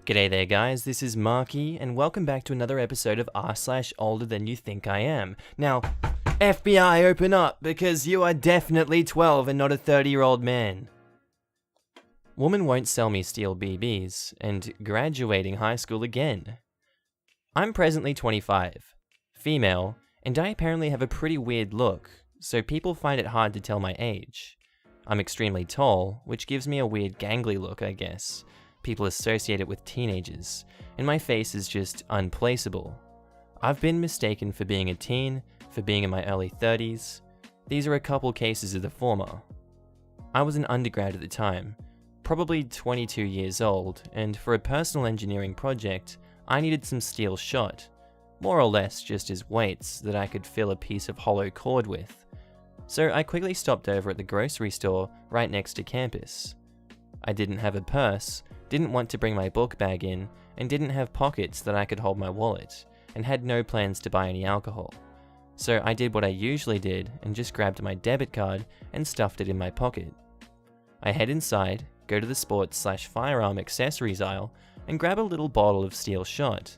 G'day there guys, this is Markee, and welcome back to another episode of r/olderthanyouthinkiam. Now, FBI open up, because you are definitely 12 and not a 30-year-old man. Woman won't sell me steel BBs, and graduating high school again. I'm presently 25, female, and I apparently have a pretty weird look, so people find it hard to tell my age. I'm extremely tall, which gives me a weird gangly look, I guess. People associate it with teenagers, and my face is just unplaceable. I've been mistaken for being a teen, for being in my early 30s. These are a couple cases of the former. I was an undergrad at the time, probably 22 years old, and for a personal engineering project, I needed some steel shot, more or less just as weights that I could fill a piece of hollow cord with. So I quickly stopped over at the grocery store right next to campus. I didn't have a purse, didn't want to bring my book bag in, and didn't have pockets that I could hold my wallet, and had no plans to buy any alcohol. So I did what I usually did and just grabbed my debit card and stuffed it in my pocket. I head inside, go to the sports/firearm accessories aisle, and grab a little bottle of steel shot.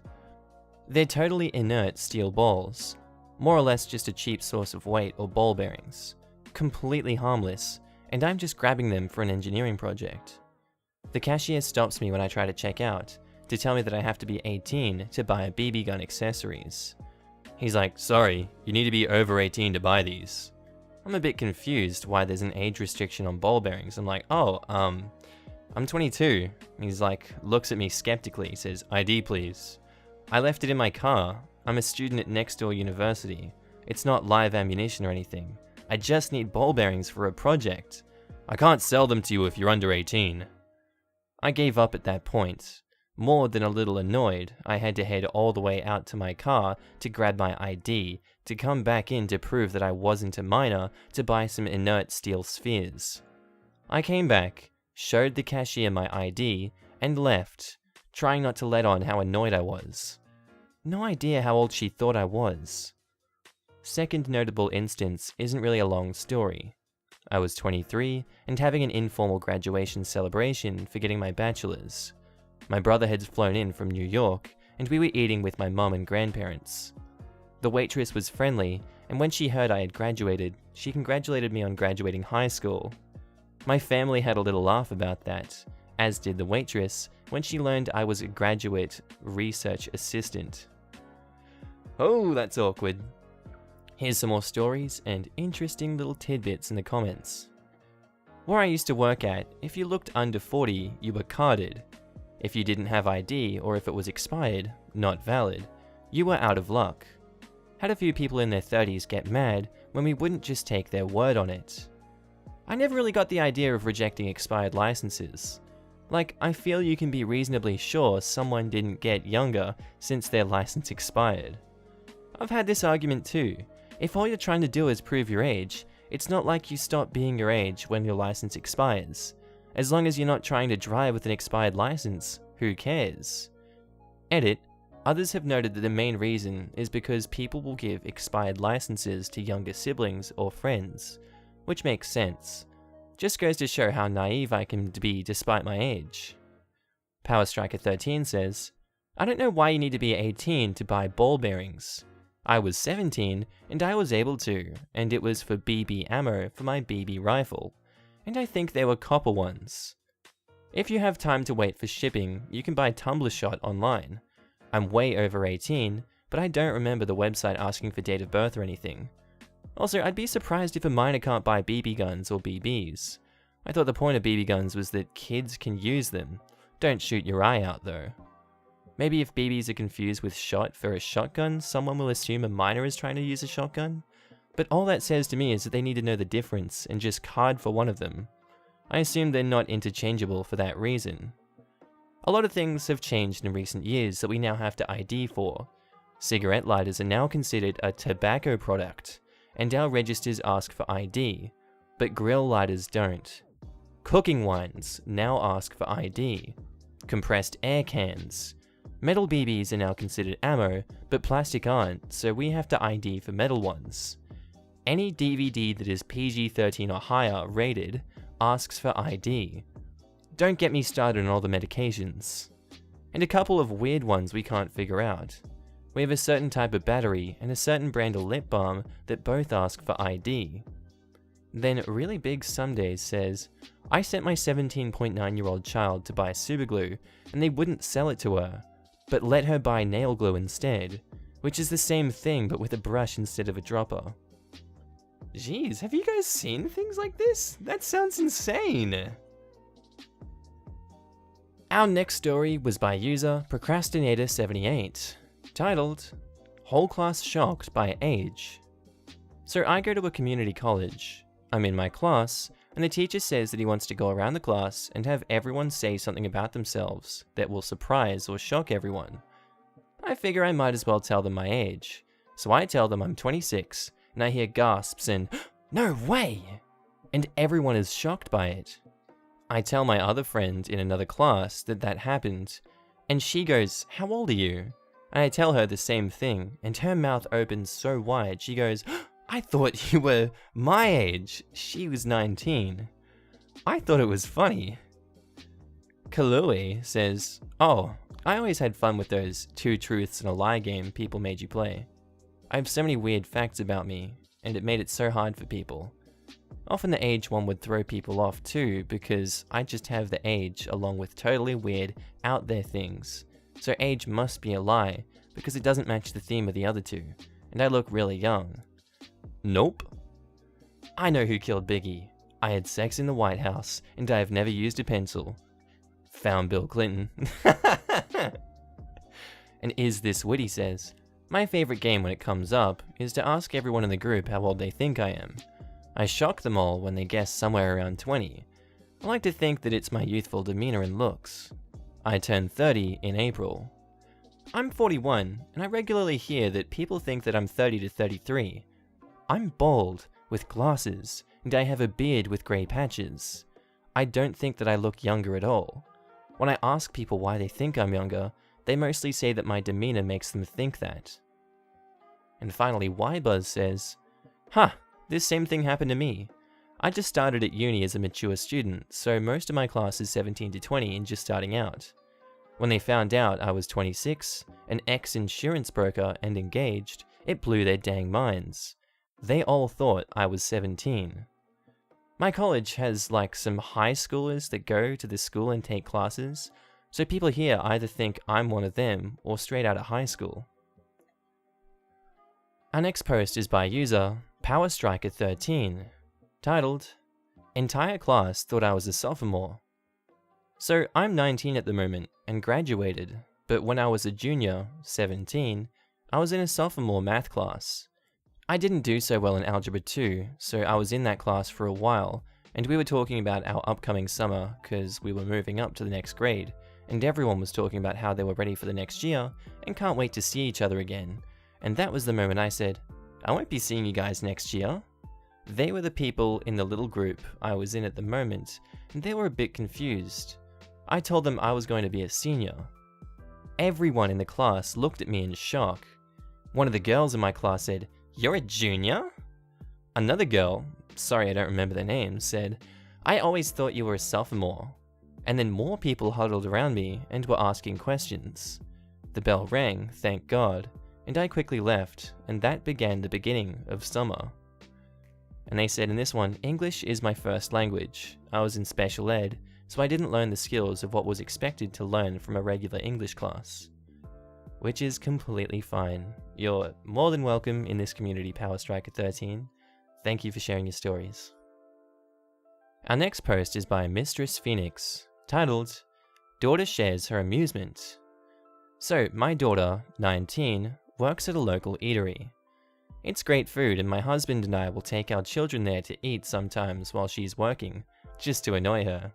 They're totally inert steel balls, more or less just a cheap source of weight or ball bearings. Completely harmless, and I'm just grabbing them for an engineering project. The cashier stops me when I try to check out, to tell me that I have to be 18 to buy BB gun accessories. He's like, sorry, you need to be over 18 to buy these. I'm a bit confused why there's an age restriction on ball bearings. I'm like, I'm 22. He's like, looks at me skeptically, says, ID please. I left it in my car. I'm a student at next door university. It's not live ammunition or anything. I just need ball bearings for a project. I can't sell them to you if you're under 18. I gave up at that point. More than a little annoyed, I had to head all the way out to my car to grab my ID, to come back in to prove that I wasn't a minor, to buy some inert steel spheres. I came back, showed the cashier my ID, and left, trying not to let on how annoyed I was. No idea how old she thought I was. Second notable instance isn't really a long story. I was 23 and having an informal graduation celebration for getting my bachelor's. My brother had flown in from New York, and we were eating with my mum and grandparents. The waitress was friendly, and when she heard I had graduated, she congratulated me on graduating high school. My family had a little laugh about that, as did the waitress when she learned I was a graduate research assistant. Oh, that's awkward. Here's some more stories and interesting little tidbits in the comments. Where I used to work at, if you looked under 40, you were carded. If you didn't have ID, or if it was expired, not valid, you were out of luck. Had a few people in their 30s get mad when we wouldn't just take their word on it. I never really got the idea of rejecting expired licenses. Like, I feel you can be reasonably sure someone didn't get younger since their license expired. I've had this argument too. If all you're trying to do is prove your age, it's not like you stop being your age when your license expires. As long as you're not trying to drive with an expired license, who cares? Edit. Others have noted that the main reason is because people will give expired licenses to younger siblings or friends, which makes sense. Just goes to show how naive I can be despite my age. Power Striker 13 says, I don't know why you need to be 18 to buy ball bearings. I was 17 and I was able to, and it was for BB ammo for my BB rifle, and I think they were copper ones. If you have time to wait for shipping, you can buy tumbler shot online. I'm way over 18, but I don't remember the website asking for date of birth or anything. Also, I'd be surprised if a minor can't buy BB guns or BBs. I thought the point of BB guns was that kids can use them. Don't shoot your eye out though. Maybe if BBs are confused with shot for a shotgun, someone will assume a minor is trying to use a shotgun? But all that says to me is that they need to know the difference and just card for one of them. I assume they're not interchangeable for that reason. A lot of things have changed in recent years that we now have to ID for. Cigarette lighters are now considered a tobacco product, and our registers ask for ID, but grill lighters don't. Cooking wines now ask for ID. Compressed air cans. Metal BBs are now considered ammo, but plastic aren't, so we have to ID for metal ones. Any DVD that is PG-13 or higher rated asks for ID. Don't get me started on all the medications. and a couple of weird ones we can't figure out. We have a certain type of battery and a certain brand of lip balm that both ask for ID. Then Really Big Some Days says, I sent my 17.9-year-old child to buy superglue and they wouldn't sell it to her, but let her buy nail glue instead, which is the same thing but with a brush instead of a dropper. Jeez, have you guys seen things like this? That sounds insane! Our next story was by user Procrastinator78, titled, Whole Class Shocked by Age. So I go to a community college. I'm in my class, and the teacher says that he wants to go around the class and have everyone say something about themselves that will surprise or shock everyone. I figure I might as well tell them my age, so I tell them I'm 26, and I hear gasps and, no way! And everyone is shocked by it. I tell my other friend in another class that happened, and she goes, how old are you? And I tell her the same thing, and her mouth opens so wide, she goes, I thought you were my age. She was 19. I thought it was funny. Kalui says, oh, I always had fun with those 2 truths and a lie game people made you play. I have so many weird facts about me, and it made it so hard for people. Often the age one would throw people off too, because I just have the age along with totally weird, out there things. So age must be a lie, because it doesn't match the theme of the other two, and I look really young. Nope. I know who killed Biggie. I had sex in the White House, and I have never used a pencil. Found Bill Clinton. And Is This Witty says, my favorite game when it comes up is to ask everyone in the group how old they think I am. I shock them all when they guess somewhere around 20. I like to think that it's my youthful demeanor and looks. I turn 30 in April. I'm 41, and I regularly hear that people think that I'm 30 to 33. I'm bald, with glasses, and I have a beard with grey patches. I don't think that I look younger at all. When I ask people why they think I'm younger, they mostly say that my demeanor makes them think that. And finally, Ybuzz says, this same thing happened to me. I just started at uni as a mature student, so most of my class is 17 to 20 and just starting out. When they found out I was 26, an ex-insurance broker and engaged, it blew their dang minds. They all thought I was 17. My college has like some high schoolers that go to the school and take classes, so people here either think I'm one of them or straight out of high school. Our next post is by user PowerStriker13, titled, Entire class thought I was a sophomore. So I'm 19 at the moment and graduated, but when I was a junior, 17, I was in a sophomore math class. I didn't do so well in Algebra 2, so I was in that class for a while, and we were talking about our upcoming summer because we were moving up to the next grade, and everyone was talking about how they were ready for the next year and can't wait to see each other again. And that was the moment I said, I won't be seeing you guys next year. They were the people in the little group I was in at the moment, and they were a bit confused. I told them I was going to be a senior. Everyone in the class looked at me in shock. One of the girls in my class said, You're a junior? Another girl, sorry I don't remember their name, said, I always thought you were a sophomore. And then more people huddled around me and were asking questions. The bell rang, thank God, and I quickly left, and that began the beginning of summer. And they said in this one, English is my first language. I was in special ed, so I didn't learn the skills of what was expected to learn from a regular English class. Which is completely fine. You're more than welcome in this community, PowerStriker13. Thank you for sharing your stories. Our next post is by Mistress Phoenix, titled, Daughter Shares Her Amusement. So, my daughter, 19, works at a local eatery. It's great food and my husband and I will take our children there to eat sometimes while she's working, just to annoy her.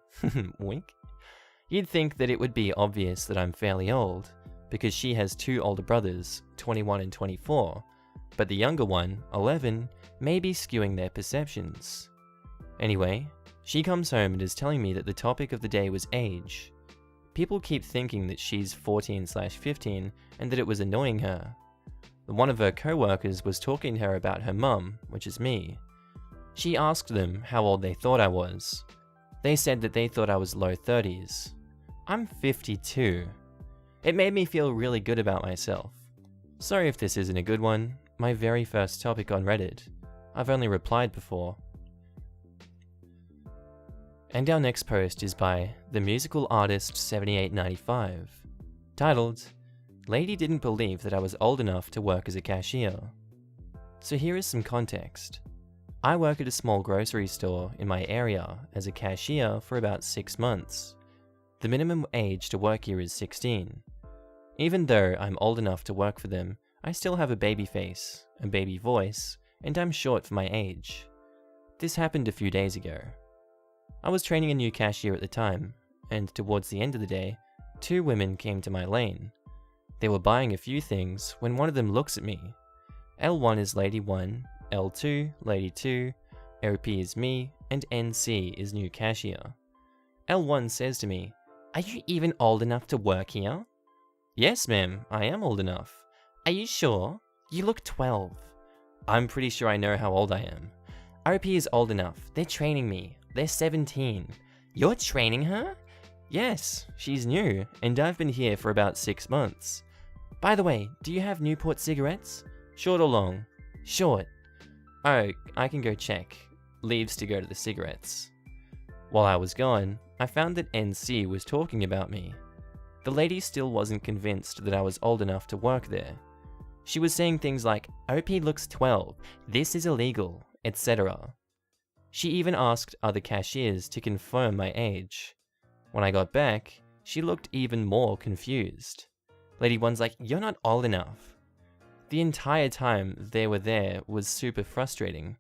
Wink. You'd think that it would be obvious that I'm fairly old, because she has 2 older brothers, 21 and 24, but the younger one, 11, may be skewing their perceptions. Anyway, she comes home and is telling me that the topic of the day was age. People keep thinking that she's 14/15 and that it was annoying her. One of her co-workers was talking to her about her mum, which is me. She asked them how old they thought I was. They said that they thought I was low 30s. I'm 52. It made me feel really good about myself. Sorry if this isn't a good one, my very first topic on Reddit. I've only replied before. And our next post is by the musical artist 7895, titled, "Lady didn't believe that I was old enough to work as a cashier." So here is some context. I work at a small grocery store in my area as a cashier for about 6 months. The minimum age to work here is 16. Even though I'm old enough to work for them, I still have a baby face, a baby voice, and I'm short for my age. This happened a few days ago. I was training a new cashier at the time, and towards the end of the day, 2 women came to my lane. They were buying a few things when one of them looks at me. L1 is Lady 1, L2, Lady 2, OP is me, and NC is new cashier. L1 says to me, "Are you even old enough to work here?" "Yes, ma'am, I am old enough." "Are you sure? You look 12. "I'm pretty sure I know how old I am." "OP is old enough. They're training me. They're 17. "You're training her?" "Yes, she's new, and I've been here for about 6 months. "By the way, do you have Newport cigarettes?" "Short or long?" "Short." "Oh, I can go check." Leaves to go to the cigarettes. While I was gone, I found that NC was talking about me. The lady still wasn't convinced that I was old enough to work there. She was saying things like, "OP looks 12, this is illegal," etc. She even asked other cashiers to confirm my age. When I got back, she looked even more confused. Lady 1's like, "You're not old enough." The entire time they were there was super frustrating.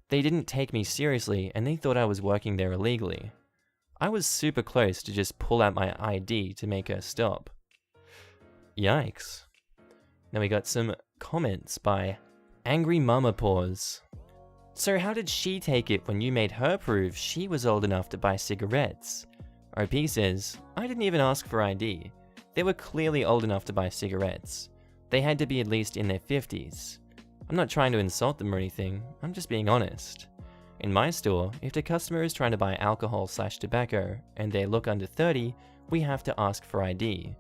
They didn't take me seriously and they thought I was working there illegally. I was super close to just pull out my ID to make her stop. Yikes. Now we got some comments by Angry Mama Paws. "So how did she take it when you made her prove she was old enough to buy cigarettes?" OP says, "I didn't even ask for ID. They were clearly old enough to buy cigarettes. They had to be at least in their 50s. I'm not trying to insult them or anything, I'm just being honest. In my store, if the customer is trying to buy alcohol/tobacco and they look under 30, we have to ask for ID.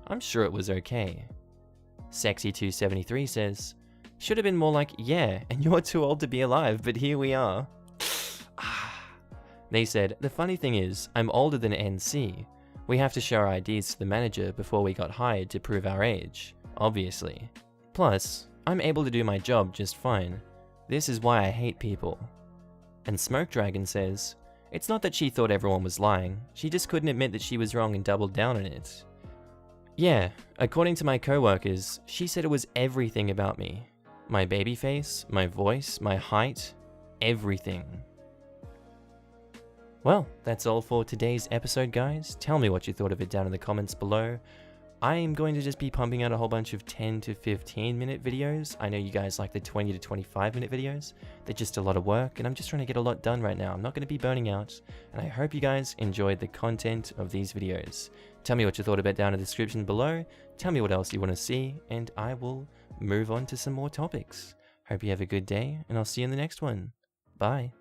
I'm sure it was okay." Sexy273 says, "Should have been more like, yeah, and you're too old to be alive, but here we are." They said, "The funny thing is, I'm older than NC. We have to show our IDs to the manager before we got hired to prove our age, obviously. Plus, I'm able to do my job just fine. This is why I hate people." And Smoke Dragon says, "It's not that she thought everyone was lying, she just couldn't admit that she was wrong and doubled down on it." Yeah, according to my coworkers, she said it was everything about me. My baby face, my voice, my height, everything. Well, that's all for today's episode, guys. Tell me what you thought of it down in the comments below. I am going to just be pumping out a whole bunch of 10 to 15 minute videos. I know you guys like the 20 to 25 minute videos. They're just a lot of work, and I'm just trying to get a lot done right now. I'm not going to be burning out, and I hope you guys enjoyed the content of these videos. Tell me what you thought about down in the description below. Tell me what else you want to see, and I will move on to some more topics. Hope you have a good day, and I'll see you in the next one. Bye.